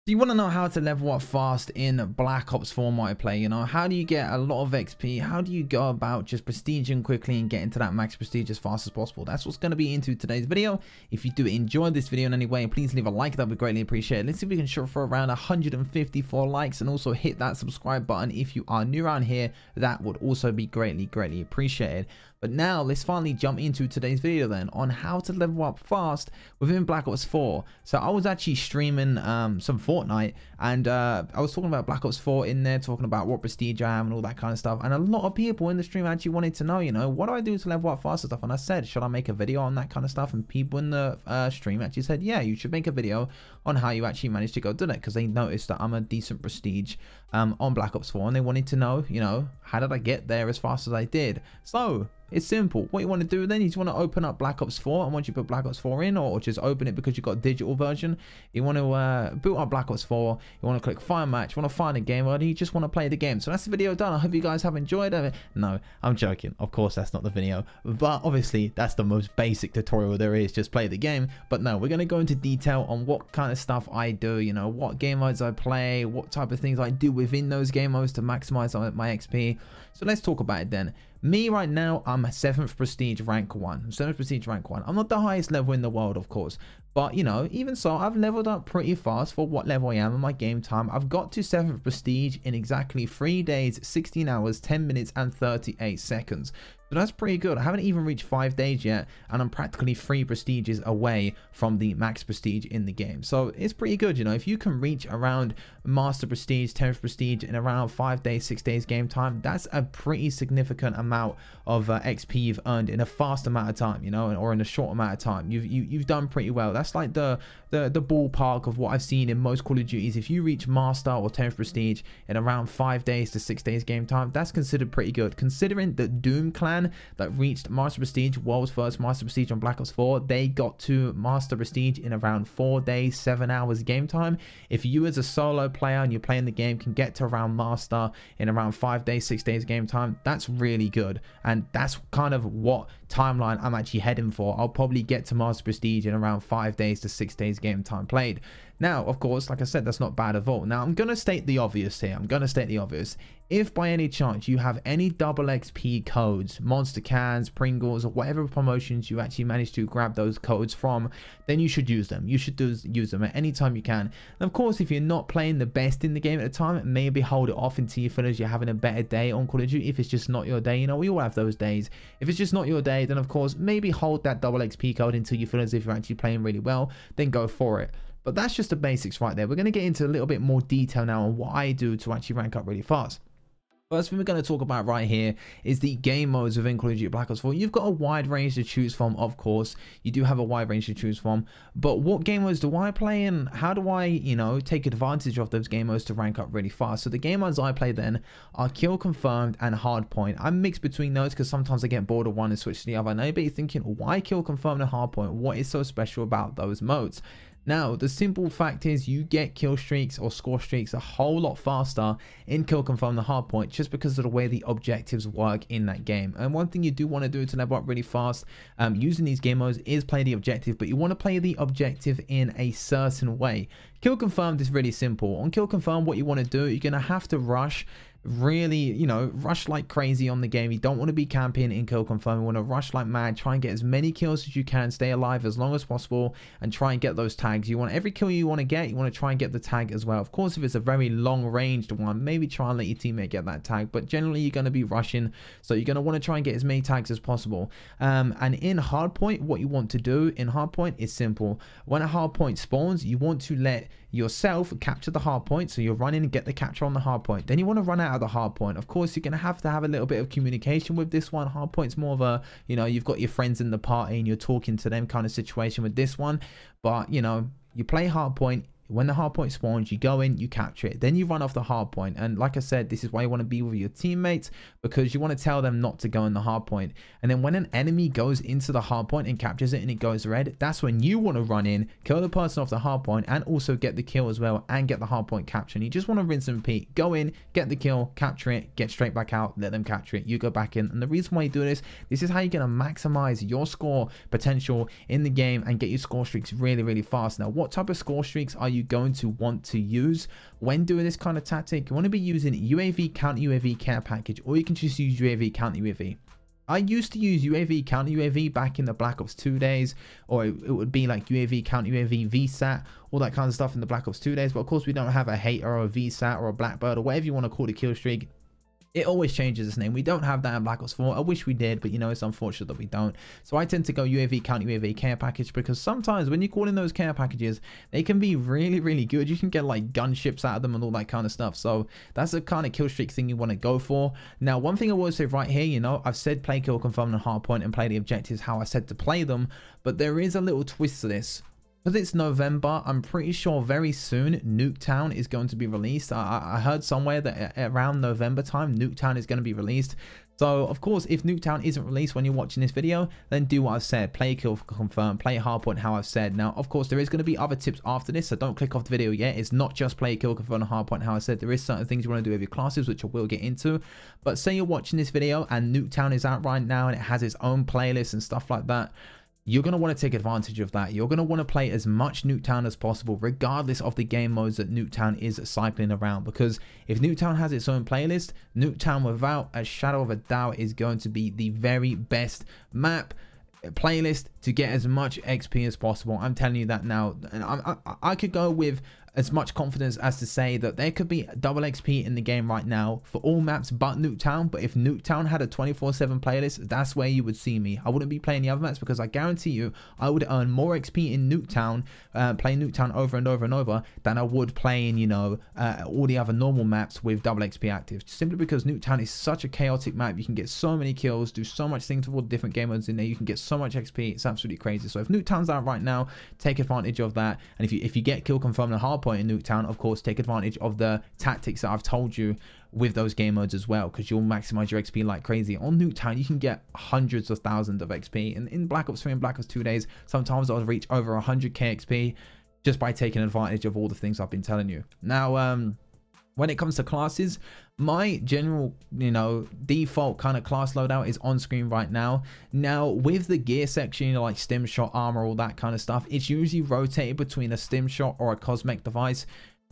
Do you want to know how to level up fast in Black Ops 4 multiplayer? You know, how do you get a lot of XP? How do you go about just prestiging quickly and getting to that max prestige as fast as possible? That's what's going to be into today's video. If you do enjoy this video in any way, please leave a like. That would be greatly appreciated. Let's see if we can shoot for around 154 likes, and also hit that subscribe button if you are new around here. That would also be greatly appreciated. But now let's finally jump into today's video then on how to level up fast within Black Ops 4. So I was actually streaming some Fortnite, and I was talking about Black Ops 4 in there, talking about what prestige I am and all that kind of stuff. And a lot of people in the stream actually wanted to know, you know, what do I do to level up fast and stuff? And I said, should I make a video on that kind of stuff? And people in the stream actually said, yeah, you should make a video on how you actually managed to go do that, because they noticed that I'm a decent prestige on Black Ops 4, and they wanted to know, you know, how did I get there as fast as I did? So it's simple. What you want to do then is you want to open up Black Ops 4, and once you put Black Ops 4 in, or just open it because you've got a digital version, you want to boot up Black Ops 4, you want to click find match, you want to find a game mode, and you just want to play the game. So that's the video done. I hope you guys have enjoyed it. No, I'm joking. Of course, that's not the video, but obviously that's the most basic tutorial there is, just play the game. But no, we're going to go into detail on what kind of stuff I do, you know, what game modes I play, what type of things I do within those game modes to maximize my XP. So let's talk about it then. Me right now, I'm 7th prestige rank 1. 7th prestige rank 1. I'm not the highest level in the world, of course, but you know, even so, I've leveled up pretty fast for what level I am in my game time. I've got to 7th prestige in exactly 3 days, 16 hours, 10 minutes and 38 seconds. So that's pretty good. I haven't even reached 5 days yet, and I'm practically 3 prestiges away from the max prestige in the game. So it's pretty good, you know. If you can reach around master prestige, 10th prestige in around 5 days, 6 days game time, that's a pretty significant amount of XP you've earned in a fast amount of time, you know, or in a short amount of time. You've done pretty well. That's like the ballpark of what I've seen in most Call of Duties. If you reach master or 10th prestige in around 5 days to 6 days game time, that's considered pretty good, considering the Doom clan that reached master prestige, world's first master prestige on Black Ops 4, they got to master prestige in around 4 days, 7 hours game time. If you as a solo player and you're playing the game can get to around master in around 5 days, 6 days game time, that's really good. And that's kind of what timeline I'm actually heading for. I'll probably get to master prestige in around 5 days to 6 days game time played. Now, of course, like I said, that's not bad at all. Now, I'm going to state the obvious here. I'm going to state the obvious. If by any chance you have any double XP codes, monster cans, Pringles, or whatever promotions you actually managed to grab those codes from, then you should use them. You should use them at any time you can. And of course, if you're not playing the best in the game at the time, maybe hold it off until you feel as you're having a better day on Call of Duty. If it's just not your day, you know, we all have those days. If it's just not your day, then of course, maybe hold that double XP code until you feel as if you're actually playing really well, then go for it. But that's just the basics right there. We're going to get into a little bit more detail now on what I do to actually rank up really fast. First thing we're going to talk about right here is the game modes within Call of Duty Black Ops 4. You've got a wide range to choose from, of course. You do have a wide range to choose from. But what game modes do I play, and how do I, you know, take advantage of those game modes to rank up really fast? So the game modes I play then are Kill Confirmed and Hardpoint. I'm mixed between those because sometimes I get bored of one and switch to the other. I know you're thinking, why Kill Confirmed and Hardpoint? What is so special about those modes? Now, the simple fact is you get kill streaks or score streaks a whole lot faster in Kill Confirm than Hardpoint, just because of the way the objectives work in that game. And one thing you do want to do to level up really fast using these game modes is play the objective, but you want to play the objective in a certain way. Kill Confirmed is really simple. On Kill Confirm, what you want to do, you're going to have to rush really, you know, rush like crazy on the game. You don't want to be camping in Kill Confirm. You want to rush like mad, try and get as many kills as you can, stay alive as long as possible, and try and get those tags. You want every kill you want to get, you want to try and get the tag as well. Of course, if it's a very long ranged one, maybe try and let your teammate get that tag, but generally you're going to be rushing, so you're going to want to try and get as many tags as possible. And in Hardpoint, what you want to do in Hardpoint is simple. When a Hardpoint spawns, you want to let yourself capture the hardpoint, so you're running and get the capture on the hardpoint. Then you want to run out of the hardpoint. Of course, you're going to have a little bit of communication with this one. Hardpoint's more of a, you know, you've got your friends in the party and you're talking to them kind of situation with this one. But you know, you play Hardpoint. When the hardpoint spawns, you go in, you capture it, then you run off the hardpoint. And like I said, this is why you want to be with your teammates, because you want to tell them not to go in the hardpoint. And then when an enemy goes into the hardpoint and captures it and it goes red, that's when you want to run in, kill the person off the hardpoint, and also get the kill as well, and get the hardpoint capture. And you just want to rinse and repeat. Go in, get the kill, capture it, get straight back out, let them capture it, you go back in. And the reason why you do this is how you're going to maximize your score potential in the game and get your score streaks really, really fast. Now, what type of score streaks are you going to want to use when doing this kind of tactic? You want to be using UAV counter UAV care package, or you can just use UAV counter UAV. I used to use UAV counter UAV back in the Black Ops 2 days, or it would be like UAV counter UAV VSAT, all that kind of stuff in the Black Ops 2 days. But of course, we don't have a Hater or a VSAT or a Blackbird or whatever you want to call the kill streak. It always changes its name. We don't have that in Black Ops 4. I wish we did, but you know, it's unfortunate that we don't. So I tend to go UAV counter UAV care package, because sometimes when you call in those care packages, they can be really, really good. You can get like gunships out of them and all that kind of stuff. So that's the kind of kill streak thing you want to go for. Now, one thing I will say right here, you know, I've said play kill confirmed and hardpoint and play the objectives how I said to play them, but there is a little twist to this. Because it's November, I'm pretty sure very soon Nuketown is going to be released. I heard somewhere that around November time, Nuketown is going to be released. So, of course, if Nuketown isn't released when you're watching this video, then do what I've said. Play kill confirm, play hardpoint how I've said. Now, of course, there is going to be other tips after this, so don't click off the video yet. It's not just play kill confirm and hardpoint how I said. There is certain things you want to do with your classes, which I will get into. But say you're watching this video and Nuketown is out right now and it has its own playlist and stuff like that. You're going to want to take advantage of that. You're going to want to play as much Nuketown as possible, regardless of the game modes that Nuketown is cycling around. Because if Nuketown has its own playlist, Nuketown, without a shadow of a doubt, is going to be the very best map playlist to get as much XP as possible. I'm telling you that now. And I could go with as much confidence as to say that there could be double XP in the game right now for all maps but Nuketown. But if Nuketown had a 24/7 playlist, that's where you would see me. I wouldn't be playing the other maps, because I guarantee you I would earn more XP in Nuketown, playing Nuketown over and over and over, than I would playing, you know, all the other normal maps with double XP active. Simply because Nuketown is such a chaotic map. You can get so many kills, do so much things with all the different game modes in there. You can get so much XP. It's absolutely crazy. So if Nuketown's out right now, take advantage of that. And if you get kill confirmed and hardpoint in Nuketown, of course, take advantage of the tactics that I've told you with those game modes as well, because you'll maximize your XP like crazy. On Nuketown, you can get hundreds of thousands of XP, and in Black Ops 3 and Black Ops 2 days, sometimes I'll reach over 100k XP just by taking advantage of all the things I've been telling you. Now, when it comes to classes, my general, you know, default kind of class loadout is on screen right now. Now, with the gear section, you know, like stim shot, armor, all that kind of stuff, it's usually rotated between a stim shot or a cosmetic device.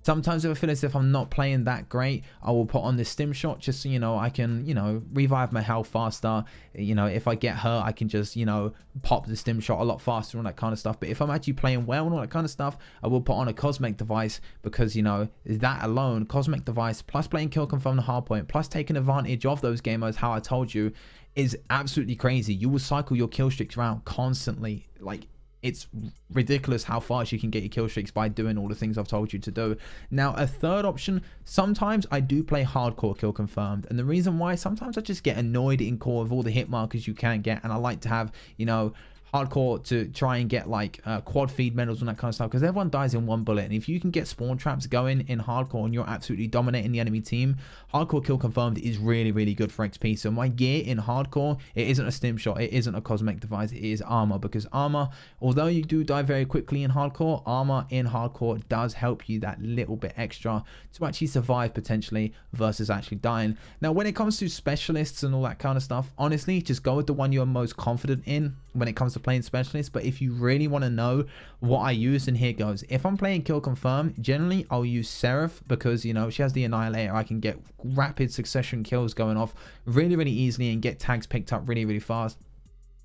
Sometimes if I feel as if I'm not playing that great, I will put on this stim shot just so, you know, I can, you know, revive my health faster. You know, if I get hurt, I can just, you know, pop the stim shot a lot faster and all that kind of stuff. But if I'm actually playing well and all that kind of stuff, I will put on a cosmetic device, because, you know, that alone, cosmetic device, plus playing kill confirm the hardpoint, plus taking advantage of those game modes, how I told you, is absolutely crazy. You will cycle your kill streaks around constantly. Like, it's ridiculous how fast you can get your kill streaks by doing all the things I've told you to do. Now, a third option, sometimes I do play hardcore kill confirmed, and the reason why, sometimes I just get annoyed in core with all the hit markers you can get, and I like to have, you know, hardcore to try and get like quad feed medals and that kind of stuff, because everyone dies in one bullet. And if you can get spawn traps going in hardcore and you're absolutely dominating the enemy team, hardcore kill confirmed is really, really good for XP. So my gear in hardcore, it isn't a stim shot, it isn't a cosmetic device, it is armor, because armor, although you do die very quickly in hardcore, armor in hardcore does help you that little bit extra to actually survive potentially versus actually dying. Now, when it comes to specialists and all that kind of stuff, honestly, just go with the one you're most confident in when it comes to playing specialist. But if you really want to know what I use, and here goes. If I'm playing kill confirm, generally I'll use Seraph, because, you know, she has the annihilator. I can get rapid succession kills going off really, really easily and get tags picked up really, really fast.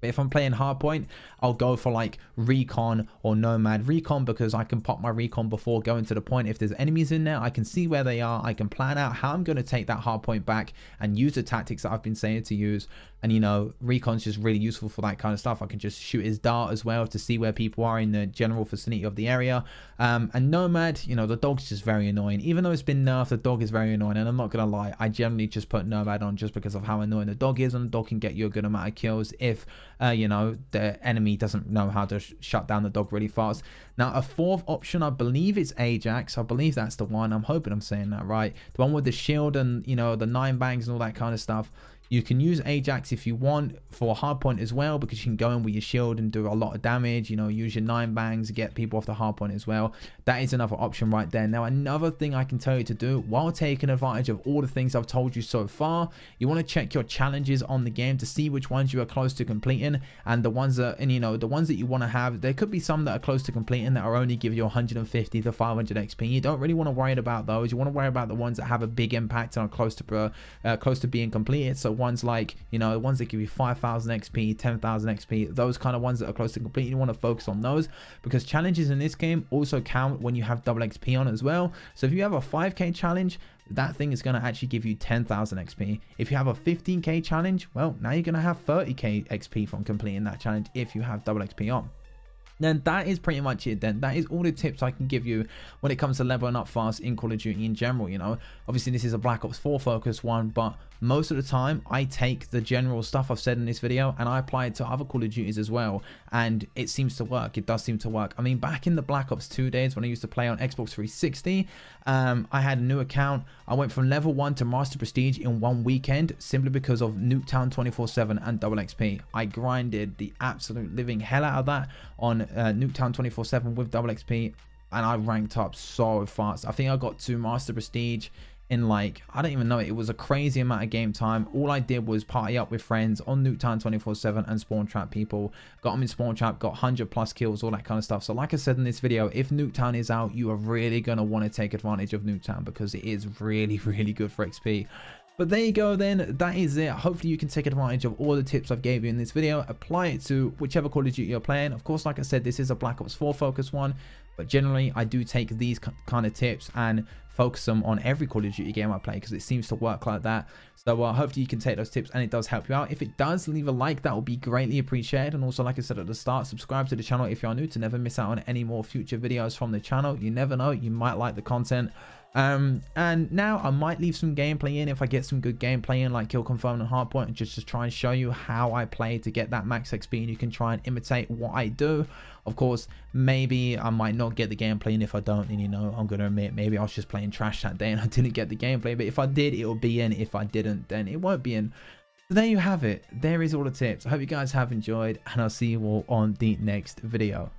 But if I'm playing hardpoint, I'll go for like recon or nomad. Recon, because I can pop my recon before going to the point. If there's enemies in there, I can see where they are. I can plan out how I'm going to take that hardpoint back and use the tactics that I've been saying to use. And, you know, recon's just really useful for that kind of stuff. I can just shoot his dart as well to see where people are in the general vicinity of the area. And nomad, you know, the dog's just very annoying. Even though it's been nerfed, the dog is very annoying. And I'm not going to lie, I generally just put nomad on just because of how annoying the dog is. And the dog can get you a good amount of kills if, you know, the enemy doesn't know how to shut down the dog really fast. Now, a fourth option, I believe it's Ajax. I believe that's the one. I'm hoping I'm saying that right. The one with the shield and, you know, the 9 bangs and all that kind of stuff. You can use Ajax if you want for a hardpoint as well, because you can go in with your shield and do a lot of damage, you know, use your 9 bangs, get people off the hardpoint as well. That is another option right there. Now, another thing I can tell you to do while taking advantage of all the things I've told you so far, you want to check your challenges on the game to see which ones you are close to completing, and the ones that, and you know, the ones that you want to have, there could be some that are close to completing that are only give you 150 to 500 XP. You don't really want to worry about those. You want to worry about the ones that have a big impact and are close to being completed. So ones like, you know, the ones that give you 5,000 XP, 10,000 XP, those kind of ones that are close to complete, you want to focus on those, because challenges in this game also count when you have double XP on as well. So if you have a 5k challenge, that thing is going to actually give you 10,000 XP. If you have a 15k challenge, well, now you're going to have 30k XP from completing that challenge if you have double XP on. Then that is pretty much it. Then that is all the tips I can give you when it comes to leveling up fast in Call of Duty in general. You know, obviously this is a Black Ops 4 focused one, but most of the time I take the general stuff I've said in this video and I apply it to other Call of Duties as well, and it seems to work. It does seem to work. I mean, back in the Black Ops 2 days when I used to play on Xbox 360, I had a new account. I went from level 1 to Master Prestige in one weekend simply because of Nuketown 24/7 and double XP. I grinded the absolute living hell out of that on Nuketown 24/7 with double XP, and I ranked up so fast. I think I got to Master Prestige in, like, I don't even know, it was a crazy amount of game time. All I did was party up with friends on Nuketown 24/7 and spawn trap people, got them in spawn trap, got 100+ kills, all that kind of stuff. So like I said in this video, if Nuketown is out, you are really going to want to take advantage of Nuketown, because it is really, really good for XP. But there you go then, that is it. Hopefully you can take advantage of all the tips I've gave you in this video, apply it to whichever Call of Duty you're playing. Of course, like I said, this is a Black Ops 4 focus one, but generally I do take these kind of tips and focus them on every Call of Duty game I play, because it seems to work like that. So hopefully you can take those tips and it does help you out. If it does, leave a like, that would be greatly appreciated. And also, like I said at the start, subscribe to the channel if you're new to never miss out on any more future videos from the channel. You never know, you might like the content. And now I might leave some gameplay in if I get some good gameplay in, like Kill Confirmed and Hardpoint, and just to try and show you how I play to get that max XP, and you can try and imitate what I do. Of course, maybe I might not get the gameplay in. If I don't, then, you know, I'm gonna admit maybe I was just playing trash that day and I didn't get the gameplay. But if I did, it will be in. If I didn't, then it won't be in. So there you have it. There is all the tips. I hope you guys have enjoyed, and I'll see you all on the next video.